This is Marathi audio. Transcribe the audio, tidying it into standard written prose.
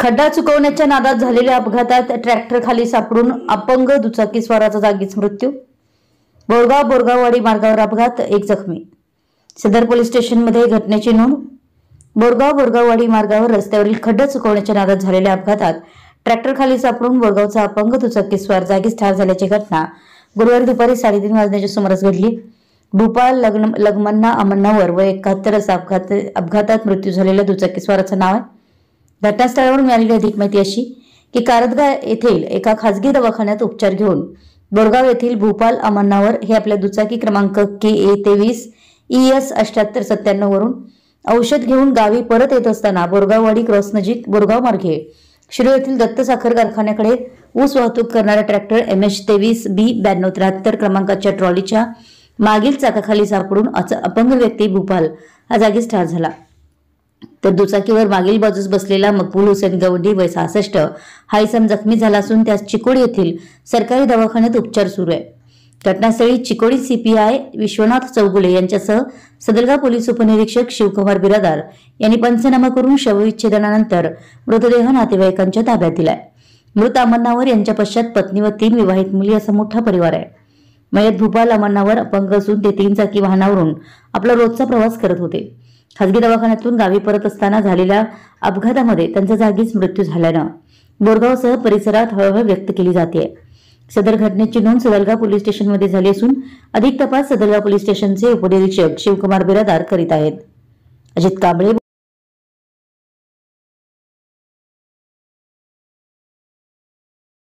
खड्डा चुकवण्याच्या नादात झालेल्या अपघातात ट्रॅक्टर खाली सापडून अपंग दुचाकीस्वाराचा जागीच मृत्यू। बोरगाव-बोरगाववाडी मार्गावर अपघात, एक जखमी। सदर पोलीस स्टेशनमध्ये घटनेची नोंद। बोरगाव-बोरगाववाडी मार्गावर रस्त्यावरील खड्डा चुकवण्याच्या नादात झालेल्या अपघातात ट्रॅक्टर खाली सापडून बोरगावचा अपंग दुचाकीस्वार जागीच ठार झाल्याची घटना गुरुवारी दुपारी 3:30 वाजण्याच्या सुमारास घडली। भूपाल लगमन्ना अमन्नावर वय 71 असा अपघातात मृत्यू झालेल्या दुचाकीस्वाराचं नाव आहे। घटनास्थळावरून मिळालेली अधिक माहिती अशी की कारदगा येथील एका खासगी दवाखान्यात उपचार घेऊन बोरगाव येथील भूपाल अमन्नावर हे आपल्या दुचाकी क्रमांक KA 23 ES 7897 वरून औषध घेऊन गावी परत येत असताना बोरगाववाडी क्रॉस नजीक बोरगाव मार्गे शिरूर येथील दत्त साखर कारखान्याकडे ऊस वाहतूक करणारा ट्रॅक्टर MH 23B 9273 क्रमांकाच्या ट्रॉलीच्या मागील चाकाखाली सापडून अपंग व्यक्ती भूपाल हा जागीच ठार झाला। तर दुचाकीवर मागील बाजूस बसलेला मकबूल हुसेन गवंडी वय 66 हा इसम जखमी झाला असून त्यास चिकोडी येथील सरकारी दवाखान्यात उपचार सुरू आहे। घटनास्थळी चिकोडी CPI विश्वनाथ चौगुले यांच्यासह सदलगा पोलीस उपनिरीक्षक शिवकुमार बिरादार यांनी पंचनामा करून शवविच्छेदनानंतर मृतदेह नातेवाईकांच्या ताब्यात दिलाय। मृत अमन्नावर यांच्या पश्चात पत्नी व 3 विवाहित मुली असा मोठा परिवार आहे। मयत भूपाल अमन्नावर अपंग असून ते 3 चाकी वाहनावरून आपला रोजचा प्रवास करत होते। खासगी दवाखान्यातून गावी परत असताना झालेल्या अपघातामध्ये त्यांचा जागीच मृत्यू झाल्यानं बोरगावसह परिसरात हळहळ व्यक्त केली जाते। सदर घटनेची नोंद सदलगा पोलीस स्टेशनमध्ये झाली असून अधिक तपास सदलगा पोलीस स्टेशनचे उपनिरीक्षक शिवकुमार बिरादार करीत आहेत। अजित कांबळे।